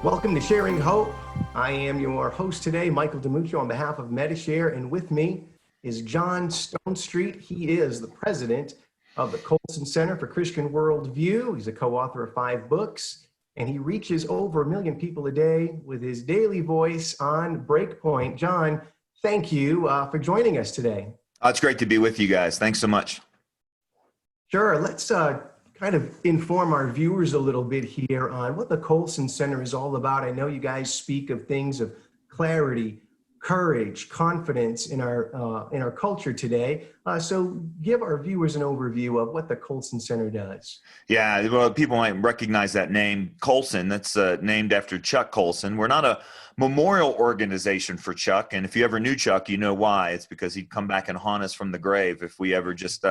Welcome to Sharing Hope. I am your host today, Michael DiMuccio, on behalf of Medi-Share, and with me is John Stonestreet. He is the president of the Colson Center for Christian Worldview. He's a co-author of 5 books, and he reaches over 1 million people a day with his daily voice on BreakPoint. John, thank you for joining us today. It's great to be with you guys. Thanks so much. Sure. Let's kind of inform our viewers a little bit here on what the Colson Center is all about. I know you guys speak of things of clarity, courage, confidence in our culture today. So give our viewers an overview of what the Colson Center does. Yeah, well, people might recognize that name, Coulson. That's named after Chuck Colson. We're not a memorial organization for Chuck, and if you ever knew Chuck, you know why. It's because he'd come back and haunt us from the grave if we ever just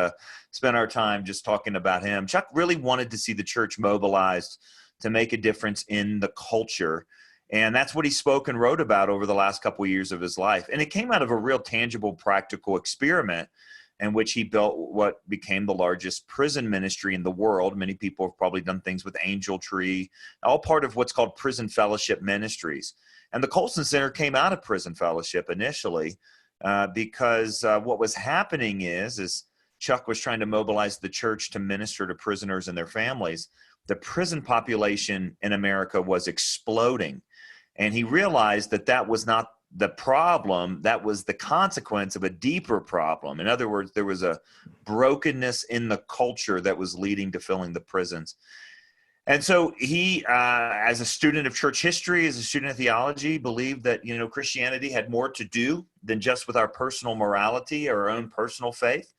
spent our time just talking about him. Chuck really wanted to see the church mobilized to make a difference in the culture. And that's what he spoke and wrote about over the last couple of years of his life. And it came out of a real tangible, practical experiment in which he built what became the largest prison ministry in the world. Many people have probably done things with Angel Tree, all part of what's called prison fellowship ministries. And the Colson Center came out of prison fellowship initially because what was happening is Chuck was trying to mobilize the church to minister to prisoners and their families. The prison population in America was exploding. And he realized that that was not the problem, that was the consequence of a deeper problem. In other words, there was a brokenness in the culture that was leading to filling the prisons. And so he, as a student of church history, as a student of theology, believed that, Christianity had more to do than just with our personal morality or our own personal faith,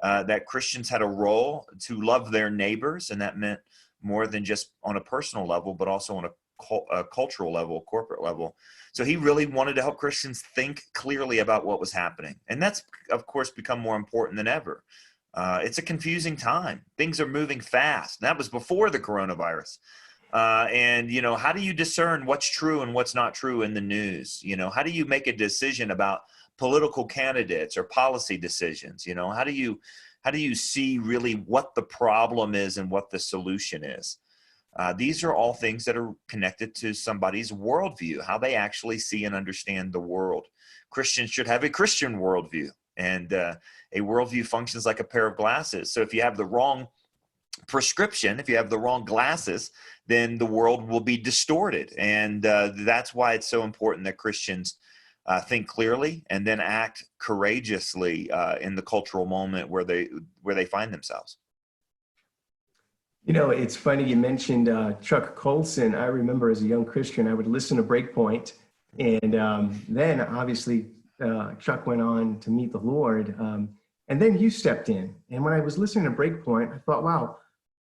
that Christians had a role to love their neighbors, and that meant more than just on a personal level, but also on a cultural level, corporate level. So he really wanted to help Christians think clearly about what was happening. And that's, of course, become more important than ever. It's a confusing time. Things are moving fast. That was before the coronavirus. And how do you discern what's true and what's not true in the news? How do you make a decision about political candidates or policy decisions? How do you see really what the problem is and what the solution is? These are all things that are connected to somebody's worldview, how they actually see and understand the world. Christians should have a Christian worldview, and a worldview functions like a pair of glasses. So if you have the wrong prescription, if you have the wrong glasses, then the world will be distorted. And that's why it's so important that Christians think clearly and then act courageously in the cultural moment where they find themselves. It's funny you mentioned Chuck Colson. I remember as a young Christian, I would listen to BreakPoint, and then obviously Chuck went on to meet the Lord, and then you stepped in. And when I was listening to BreakPoint, I thought, wow,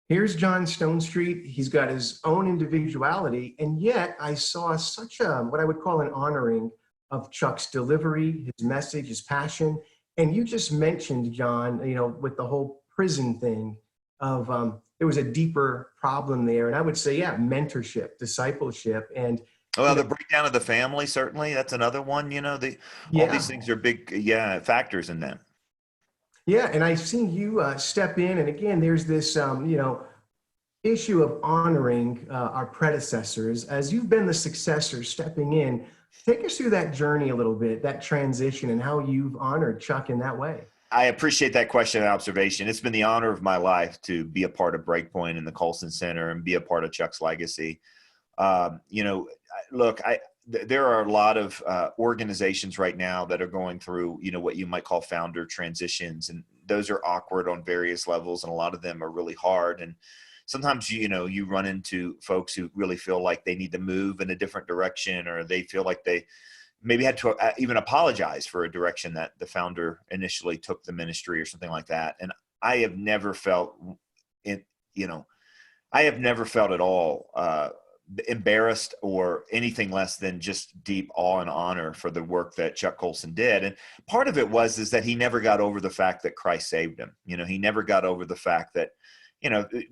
here's John Stonestreet. He's got his own individuality, and yet I saw such what I would call an honoring of Chuck's delivery, his message, his passion. And you just mentioned, John, with the whole prison thing of there was a deeper problem there. And I would say, yeah, mentorship, discipleship. And the breakdown of the family, certainly. That's another one. All these things are big, factors in them. Yeah. And I've seen you step in. And again, there's this, issue of honoring our predecessors. As you've been the successor stepping in, take us through that journey a little bit, that transition, and how you've honored Chuck in that way. I appreciate that question and observation. It's been the honor of my life to be a part of BreakPoint and the Colson Center and be a part of Chuck's legacy. Look, there are a lot of organizations right now that are going through, what you might call founder transitions, and those are awkward on various levels, and a lot of them are really hard. And sometimes, you run into folks who really feel like they need to move in a different direction, or they feel like they maybe had to even apologize for a direction that the founder initially took the ministry or something like that. And I have never felt at all embarrassed or anything less than just deep awe and honor for the work that Chuck Colson did. And part of it is that he never got over the fact that Christ saved him. He never got over the fact that,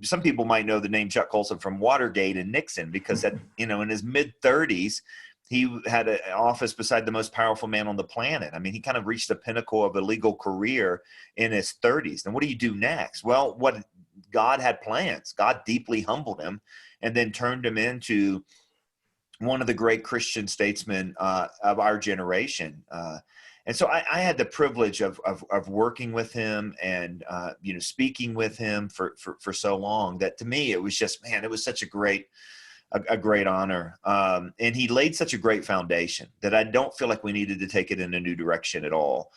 some people might know the name Chuck Colson from Watergate and Nixon, because in his mid-30s, he had an office beside the most powerful man on the planet. I mean, he kind of reached the pinnacle of a legal career in his 30s. And what do you do next? Well, God had plans. God deeply humbled him and then turned him into one of the great Christian statesmen of our generation. And so I had the privilege of working with him and, speaking with him for so long that to me, it was just, man, it was such a great honor. And he laid such a great foundation that I don't feel like we needed to take it in a new direction at all.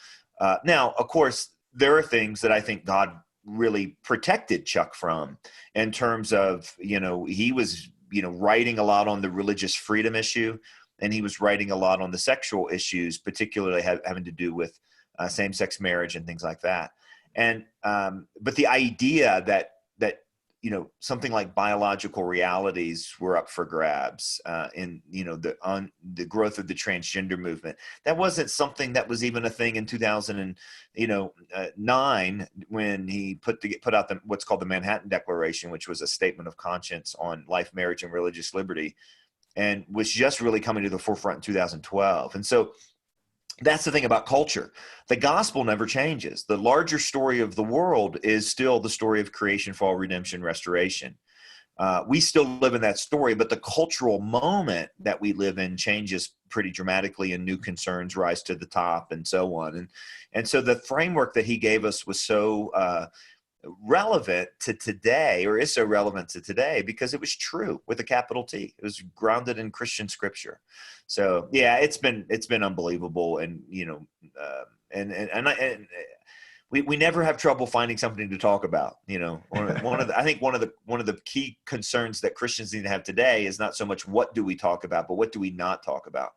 Now, of course, there are things that I think God really protected Chuck from in terms of, he was, writing a lot on the religious freedom issue, and he was writing a lot on the sexual issues, particularly having to do with same-sex marriage and things like that. And but the idea that something like biological realities were up for grabs in the growth of the transgender movement, that wasn't something that was even a thing in 2009 when he put out what's called the Manhattan Declaration, which was a statement of conscience on life, marriage, and religious liberty, and was just really coming to the forefront in 2012. And so that's the thing about culture. The gospel never changes. The larger story of the world is still the story of creation, fall, redemption, restoration. We still live in that story, but the cultural moment that we live in changes pretty dramatically, and new concerns rise to the top and so on. And so the framework that he gave us was so relevant to today, or is so relevant to today, because it was true with a capital T. It was grounded in Christian scripture. So yeah, it's been unbelievable. And, we never have trouble finding something to talk about. I think one of the key concerns that Christians need to have today is not so much what do we talk about, but what do we not talk about?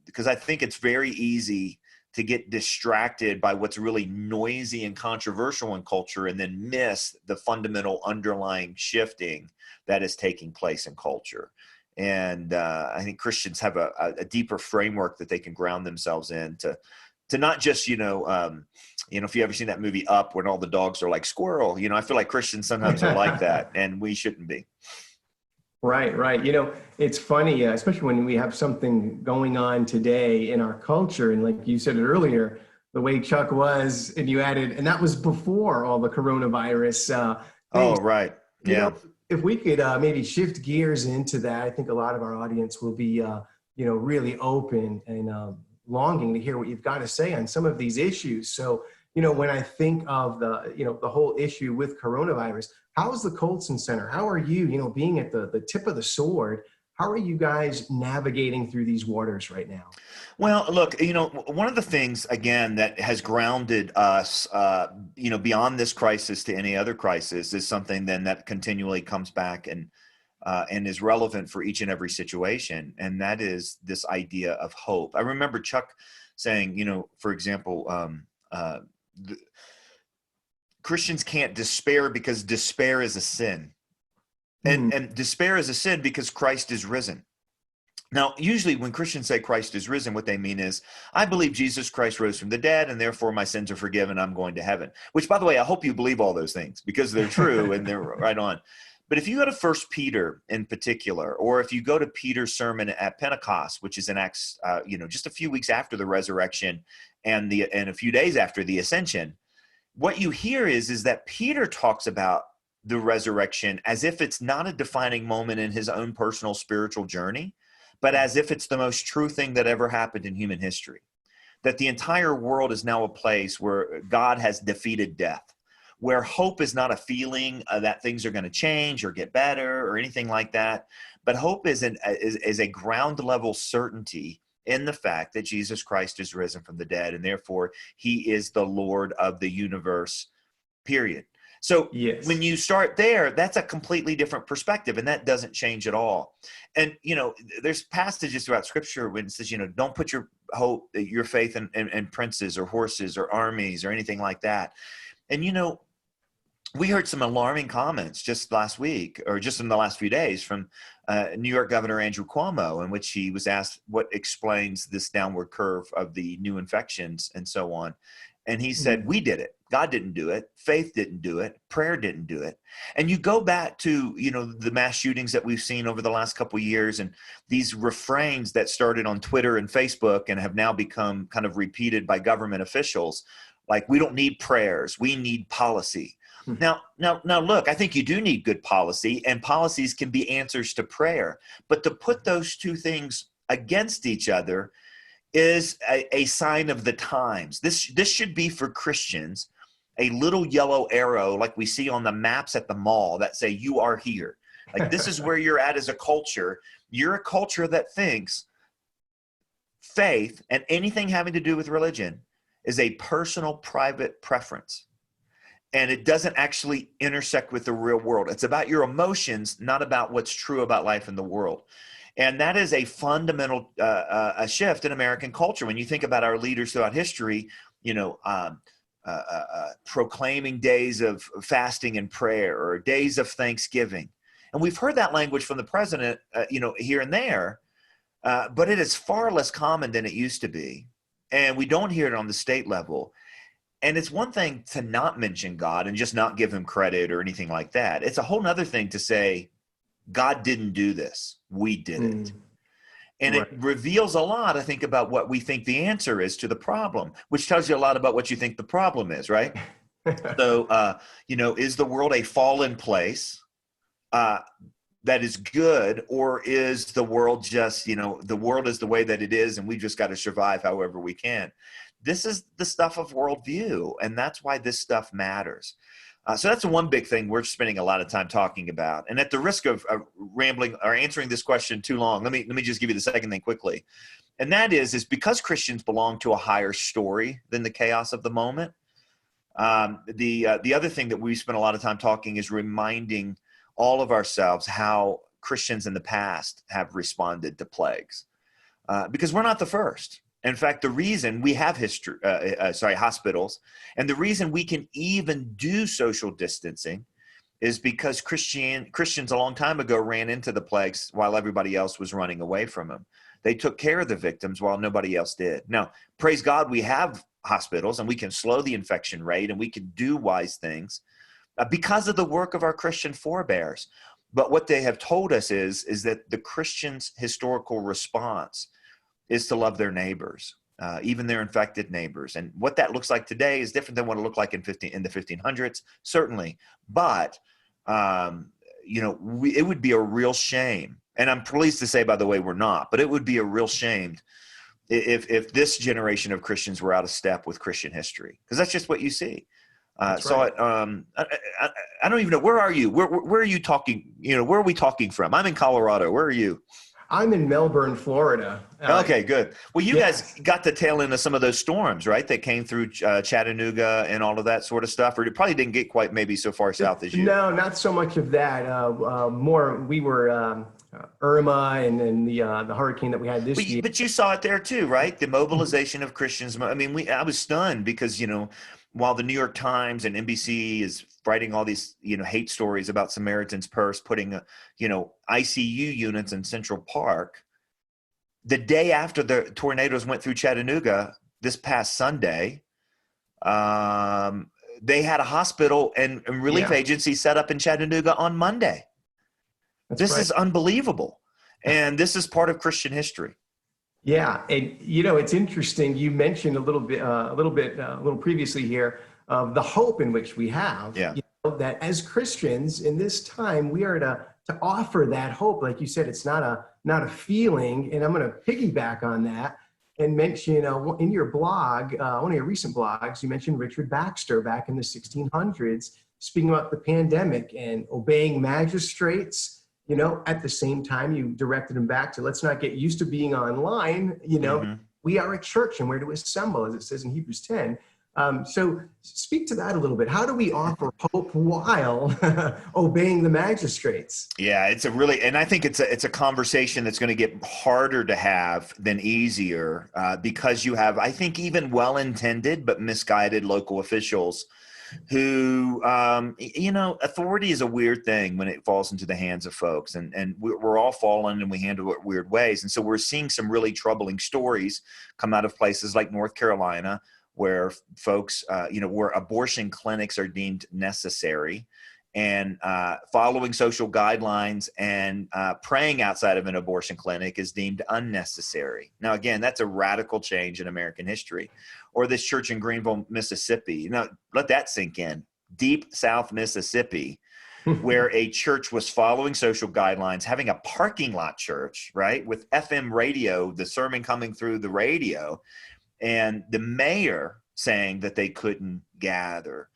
Because I think it's very easy to get distracted by what's really noisy and controversial in culture, and then miss the fundamental underlying shifting that is taking place in culture. And I think Christians have a deeper framework that they can ground themselves in to not just, if you ever seen that movie Up, when all the dogs are like squirrel, I feel like Christians sometimes are like that, and we shouldn't be. Right. It's funny, especially when we have something going on today in our culture. And like you said it earlier, the way Chuck was, and you added, and that was before all the coronavirus things. Oh, right. Yeah. If we could maybe shift gears into that, I think a lot of our audience will be, really open and longing to hear what you've got to say on some of these issues. So, when I think of the whole issue with coronavirus, how is the Colson Center? How are you, being at the tip of the sword, how are you guys navigating through these waters right now? Well, look, one of the things, again, that has grounded us, beyond this crisis to any other crisis, is something then that continually comes back and is relevant for each and every situation. And that is this idea of hope. I remember Chuck saying, for example, Christians can't despair because despair is a sin. And despair is a sin because Christ is risen. Now, usually when Christians say Christ is risen, what they mean is, I believe Jesus Christ rose from the dead, and therefore my sins are forgiven. I'm going to heaven. Which, by the way, I hope you believe all those things, because they're true and they're right on. But if you go to 1 Peter in particular, or if you go to Peter's sermon at Pentecost, which is in Acts, just a few weeks after the resurrection and a few days after the ascension, what you hear is that Peter talks about the resurrection as if it's not a defining moment in his own personal spiritual journey, but as if it's the most true thing that ever happened in human history. That the entire world is now a place where God has defeated death, where hope is not a feeling that things are going to change or get better or anything like that, but hope is a ground level certainty in the fact that Jesus Christ is risen from the dead, and therefore he is the Lord of the universe, period. So yes. When you start there, that's a completely different perspective, and that doesn't change at all. And, there's passages throughout scripture when it says, don't put your hope, your faith in princes or horses or armies or anything like that. And, we heard some alarming comments just last week, or just in the last few days, from New York Governor Andrew Cuomo, in which he was asked what explains this downward curve of the new infections and so on. And he said, we did it. God didn't do it. Faith didn't do it. Prayer didn't do it. And you go back to, the mass shootings that we've seen over the last couple of years, and these refrains that started on Twitter and Facebook and have now become kind of repeated by government officials, like, we don't need prayers, we need policy. Now, look, I think you do need good policy, and policies can be answers to prayer. But to put those two things against each other is a sign of the times. This should be for Christians a little yellow arrow like we see on the maps at the mall that say you are here. Like this is where you're at as a culture. You're a culture that thinks faith and anything having to do with religion is a personal, private preference. And it doesn't actually intersect with the real world. It's about your emotions, not about what's true about life in the world. And that is a fundamental a shift in American culture. When you think about our leaders throughout history, proclaiming days of fasting and prayer or days of Thanksgiving. And we've heard that language from the president, here and there, but it is far less common than it used to be. And we don't hear it on the state level. And it's one thing to not mention God and just not give him credit or anything like that. It's a whole nother thing to say, God didn't do this. We did it. And right. It reveals a lot, I think, about what we think the answer is to the problem, which tells you a lot about what you think the problem is, right? So, is the world a fallen place that is good, or is the world just, the world is the way that it is and we just got to survive however we can? This is the stuff of worldview, and that's why this stuff matters. So that's one big thing we're spending a lot of time talking about. And at the risk of rambling or answering this question too long, let me just give you the second thing quickly. And that is because Christians belong to a higher story than the chaos of the moment. The other thing that we spent a lot of time talking is reminding all of ourselves how Christians in the past have responded to plagues, because we're not the first. In fact, the reason we have hospitals, and the reason we can even do social distancing is because Christians a long time ago ran into the plagues while everybody else was running away from them. They took care of the victims while nobody else did. Now, praise God, we have hospitals and we can slow the infection rate and we can do wise things because of the work of our Christian forebears. But what they have told us is that the Christian's historical response is to love their neighbors, even their infected neighbors. And what that looks like today is different than what it looked like in the 1500s, certainly. But, it would be a real shame. And I'm pleased to say, by the way, we're not, but it would be a real shame if this generation of Christians were out of step with Christian history, because that's just what you see. Right. I don't even know. Where are you? Where are you talking? Where are we talking from? I'm in Colorado. Where are you? I'm in Melbourne, Florida. Okay, good. Well, you guys got the tail end of some of those storms, right? That came through Chattanooga and all of that sort of stuff, or it probably didn't get quite maybe so far south as you. No, not so much of that. We were Irma and the hurricane that we had this year. But you saw it there too, right? The mobilization of Christians. I mean, I was stunned because, while the New York Times and NBC is writing all these, hate stories about Samaritan's Purse putting, ICU units in Central Park, the day after the tornadoes went through Chattanooga this past Sunday, they had a hospital and relief agency set up in Chattanooga on Monday. This is unbelievable. And this is part of Christian history. Yeah, and it's interesting. You mentioned a little previously here of the hope in which we have. Yeah. That as Christians in this time, we are to offer that hope. Like you said, it's not a feeling. And I'm going to piggyback on that and mention in your blog, one of your recent blogs, you mentioned Richard Baxter back in the 1600s, speaking about the pandemic and obeying magistrates. At the same time, you directed him back to, let's not get used to being online. We are a church and we're to assemble, as it says in Hebrews 10. So speak to that a little bit. How do we offer hope while obeying the magistrates? Yeah, and I think it's a conversation that's going to get harder to have than easier because you have, I think, even well-intended but misguided local officials who, authority is a weird thing when it falls into the hands of folks, and we're all fallen and we handle it weird ways. And so we're seeing some really troubling stories come out of places like North Carolina, where folks, where abortion clinics are deemed necessary, and following social guidelines and praying outside of an abortion clinic is deemed unnecessary. Now, again, that's a radical change in American history. Or this church in Greenville, Mississippi, let that sink in. deep South Mississippi, where a church was following social guidelines, having a parking lot church, right, with FM radio, the sermon coming through the radio, and the mayor saying that they couldn't gather.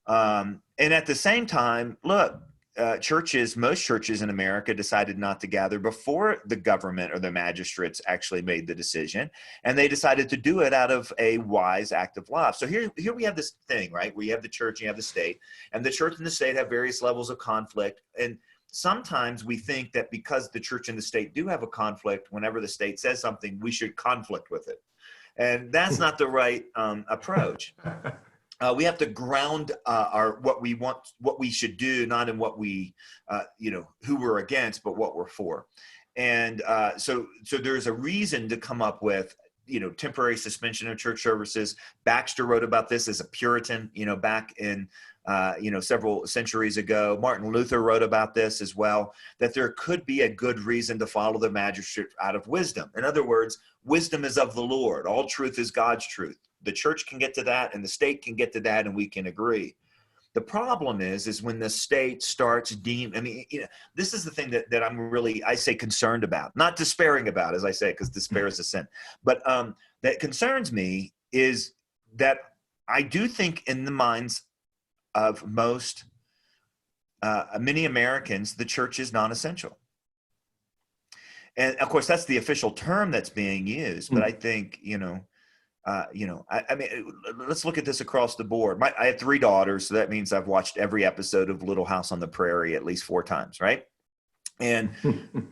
And at the same time, look, most churches in America decided not to gather before the government or the magistrates actually made the decision. And they decided to do it out of a wise act of love. So here we have this thing, right? We have the church and you have the state, and the church and the state have various levels of conflict. And sometimes we think that because the church and the state do have a conflict, whenever the state says something, we should conflict with it. And that's not the right approach. We have to ground what we want, what we should do, not in what we, who we're against, but what we're for. And so there's a reason to come up with, temporary suspension of church services. Baxter wrote about this as a Puritan, back in, several centuries ago. Martin Luther wrote about this as well, that there could be a good reason to follow the magistrate out of wisdom. In other words, wisdom is of the Lord. All truth is God's truth. The church can get to that and the state can get to that, and we can agree. The problem is when the state starts this is the thing that I'm really, I say, concerned about, not despairing about, as I say, because despair is a sin, but that concerns me is that I do think in the minds of many Americans, the church is non-essential. And of course, that's the official term that's being used, but I think, let's look at this across the board. I have 3 daughters, so that means I've watched every episode of Little House on the Prairie at least 4 times, right? And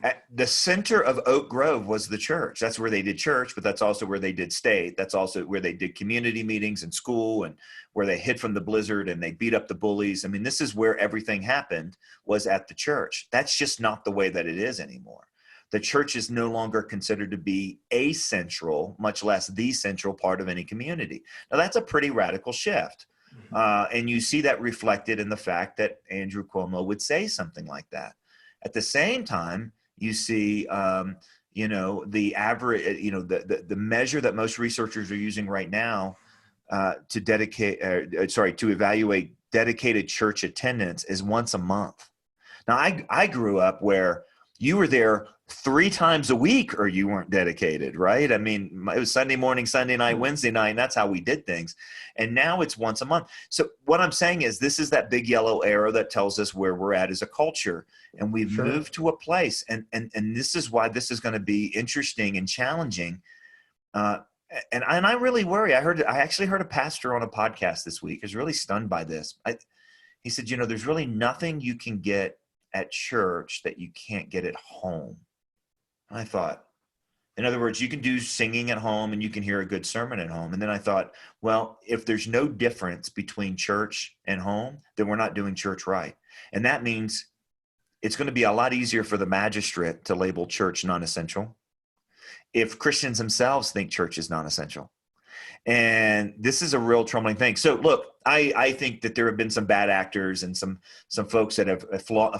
at the center of Oak Grove was the church. That's where they did church, but that's also where they did state. That's also where they did community meetings and school, and where they hid from the blizzard and they beat up the bullies. I mean, this is where everything happened, was at the church. That's just not the way that it is anymore. The church is no longer considered to be a central, much less the central part of any community. Now, that's a pretty radical shift. And you see that reflected in the fact that Andrew Cuomo would say something like that. At the same time, you see, the average, the measure that most researchers are using right now to evaluate dedicated church attendance is once a month. Now, I grew up where you were there 3 times a week or you weren't dedicated, right? I mean, it was Sunday morning, Sunday night, Wednesday night, and that's how we did things. And now it's once a month. So what I'm saying is this is that big yellow arrow that tells us where we're at as a culture. And we've moved to a place. And this is why this is going to be interesting and challenging. And I really worry. I actually heard a pastor on a podcast this week. I was really stunned by this. He said, there's really nothing you can get at church that you can't get at home. I thought, in other words, you can do singing at home and you can hear a good sermon at home. And then I thought, well, if there's no difference between church and home, then we're not doing church right. And that means it's going to be a lot easier for the magistrate to label church non-essential if Christians themselves think church is non-essential. And this is a real troubling thing. So look, I think that there have been some bad actors and some folks that have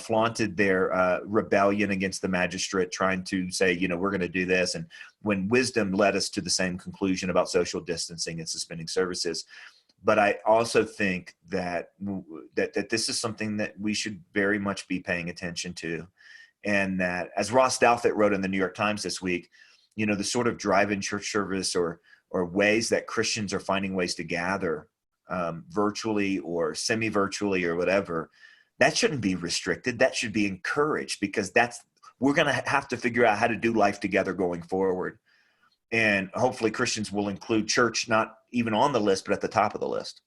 flaunted their rebellion against the magistrate, trying to say, we're going to do this. And when wisdom led us to the same conclusion about social distancing and suspending services. But I also think that this is something that we should very much be paying attention to. And that, as Ross Douthat wrote in the New York Times this week, the sort of drive-in church service or ways that Christians are finding ways to gather virtually or semi-virtually or whatever, that shouldn't be restricted. That should be encouraged, because we're going to have to figure out how to do life together going forward. And hopefully Christians will include church, not even on the list, but at the top of the list.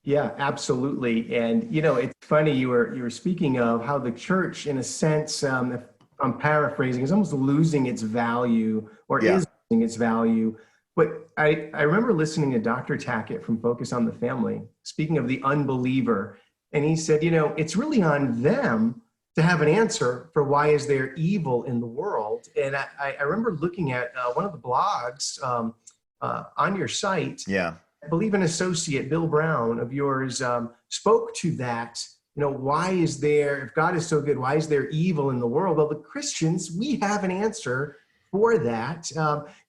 Yeah, absolutely. And, it's funny, you were speaking of how the church, in a sense, if I'm paraphrasing, is almost losing its value, or is losing its value. But I remember listening to Dr. Tackett from Focus on the Family, speaking of the unbeliever. And he said, it's really on them to have an answer for why is there evil in the world. And I remember looking at one of the blogs on your site. Yeah. I believe an associate, Bill Brown, of yours, spoke to that. Why is there, if God is so good, why is there evil in the world? Well, the Christians, we have an answer for that.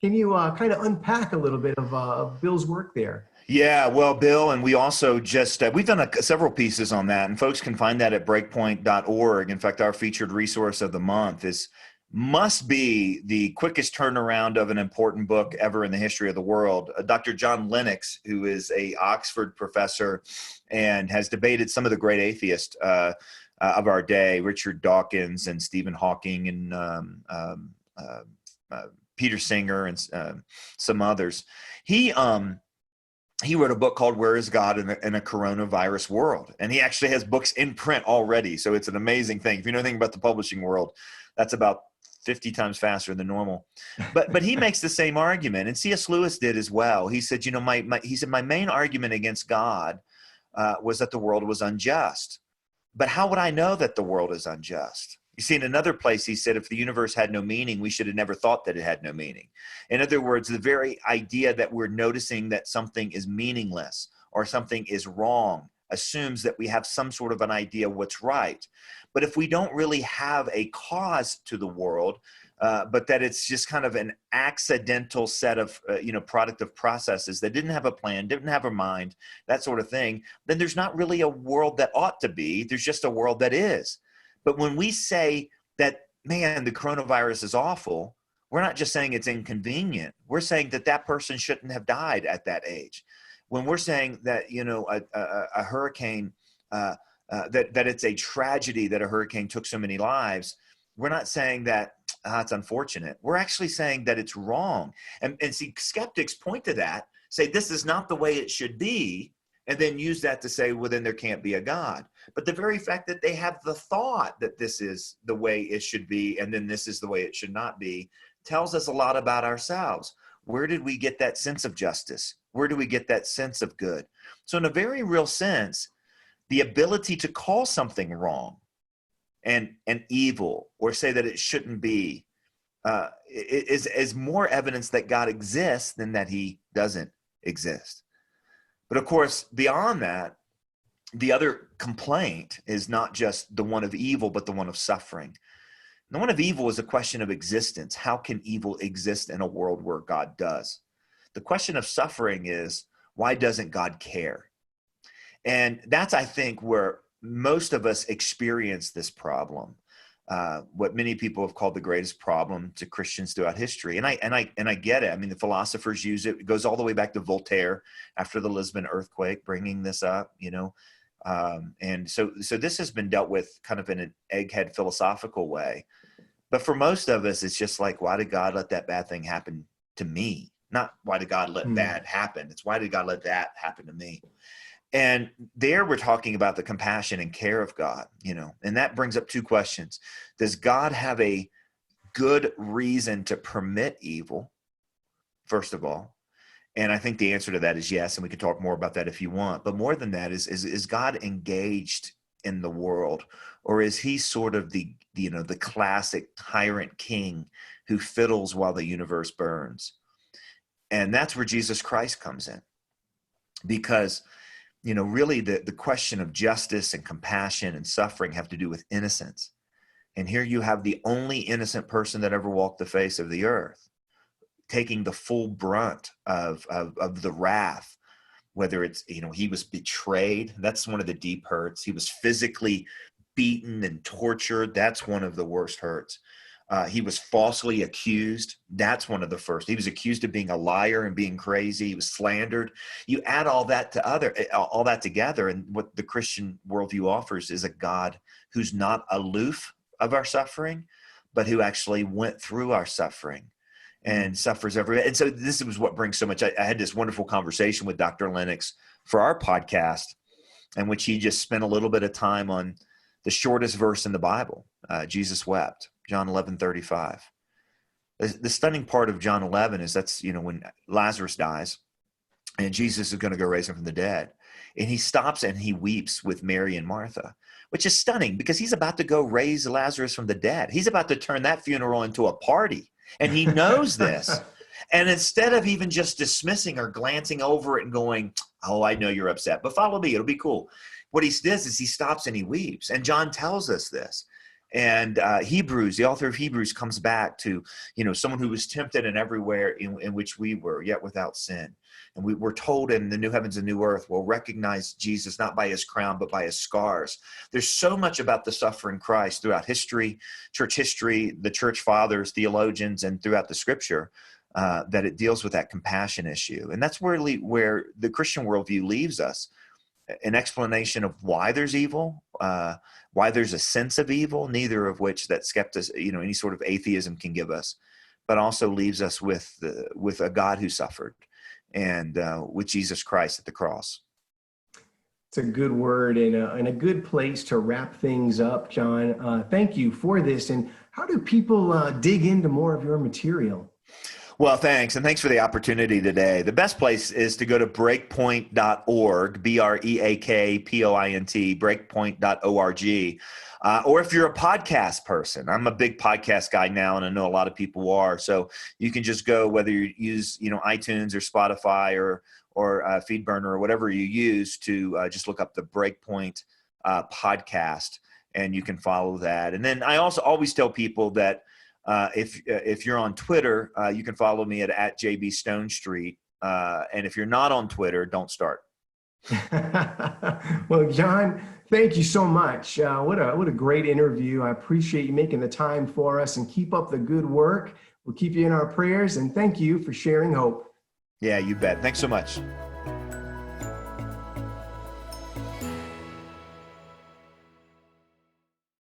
Can you kind of unpack a little bit of Bill's work there? Yeah, well, Bill, and we also just, we've done several pieces on that, and folks can find that at breakpoint.org. In fact, our featured resource of the month must be the quickest turnaround of an important book ever in the history of the world. Dr. John Lennox, who is a Oxford professor and has debated some of the great atheists of our day, Richard Dawkins and Stephen Hawking and Peter Singer and some others. He wrote a book called Where is God in a Coronavirus World? And he actually has books in print already. So it's an amazing thing. If you know anything about the publishing world, that's about 50 times faster than normal. But he makes the same argument. And C.S. Lewis did as well. He said, my main argument against God was that the world was unjust. But how would I know that the world is unjust? You see, in another place, he said, if the universe had no meaning, we should have never thought that it had no meaning. In other words, the very idea that we're noticing that something is meaningless or something is wrong assumes that we have some sort of an idea of what's right. But if we don't really have a cause to the world, but that it's just kind of an accidental set of, product of processes that didn't have a plan, didn't have a mind, that sort of thing, then there's not really a world that ought to be. There's just a world that is. But when we say that, man, the coronavirus is awful, we're not just saying it's inconvenient. We're saying that that person shouldn't have died at that age. When we're saying that, a hurricane, that it's a tragedy that a hurricane took so many lives, we're not saying that it's unfortunate. We're actually saying that it's wrong. And see, skeptics point to that, say this is not the way it should be, and then use that to say, well, then there can't be a God. But the very fact that they have the thought that this is the way it should be, and then this is the way it should not be, tells us a lot about ourselves. Where did we get that sense of justice? Where do we get that sense of good? So in a very real sense, the ability to call something wrong and evil, or say that it shouldn't be, is more evidence that God exists than that he doesn't exist. But of course, beyond that, the other complaint is not just the one of evil, but the one of suffering. The one of evil is a question of existence. How can evil exist in a world where God does? The question of suffering is, why doesn't God care? And that's, I think, where most of us experience this problem. What many people have called the greatest problem to Christians throughout history. And I get it. I mean, the philosophers use it. It goes all the way back to Voltaire after the Lisbon earthquake, bringing this up, and so this has been dealt with kind of in an egghead philosophical way. But for most of us, it's just like, why did God let that bad thing happen to me? Not why did God let bad happen? It's why did God let that happen to me? And there we're talking about the compassion and care of God, and that brings up two questions. Does God have a good reason to permit evil, first of all? And I think the answer to that is yes, and we can talk more about that if you want. But more than that, is God engaged in the world, or is he sort of the classic tyrant king who fiddles while the universe burns? And that's where Jesus Christ comes in, because really the question of justice and compassion and suffering have to do with innocence. And here you have the only innocent person that ever walked the face of the earth, taking the full brunt of the wrath, whether it's, he was betrayed. That's one of the deep hurts. He was physically beaten and tortured. That's one of the worst hurts. He was falsely accused. That's one of the first. He was accused of being a liar and being crazy. He was slandered. You add all that together, and what the Christian worldview offers is a God who's not aloof of our suffering, but who actually went through our suffering and suffers every. And so this was what brings so much. I had this wonderful conversation with Dr. Lennox for our podcast, in which he just spent a little bit of time on the shortest verse in the Bible. Jesus wept. John 11:35. The stunning part of John 11 is that's, when Lazarus dies and Jesus is going to go raise him from the dead. And he stops and he weeps with Mary and Martha, which is stunning because he's about to go raise Lazarus from the dead. He's about to turn that funeral into a party. And he knows this. And instead of even just dismissing or glancing over it and going, oh, I know you're upset, but follow me, it'll be cool. What he does is he stops and he weeps. And John tells us this. And Hebrews, the author of Hebrews, comes back to, someone who was tempted in everywhere in which we were, yet without sin. And we were told in the new heavens and new earth, we'll recognize Jesus not by his crown, but by his scars. There's so much about the suffering Christ throughout history, the church fathers, theologians, and throughout the scripture, that it deals with that compassion issue. And that's where the Christian worldview leaves us. An explanation of why there's evil, why there's a sense of evil, neither of which that any sort of atheism can give us, but also leaves us with a God who suffered, and with Jesus Christ at the cross. It's a good word and a good place to wrap things up, John. Thank you for this. And how do people dig into more of your material? Well, thanks. And thanks for the opportunity today. The best place is to go to breakpoint.org, BREAKPOINT, breakpoint.org. Or if you're a podcast person, I'm a big podcast guy now, and I know a lot of people are. So you can just go, whether you use, iTunes or Spotify or FeedBurner or whatever you use, to just look up the BreakPoint podcast, and you can follow that. And then I also always tell people that if you're on Twitter, you can follow me at JB Stonestreet. And if you're not on Twitter, don't start. Well, John, thank you so much. What a great interview. I appreciate you making the time for us, and keep up the good work. We'll keep you in our prayers, and thank you for sharing hope. Yeah, you bet. Thanks so much.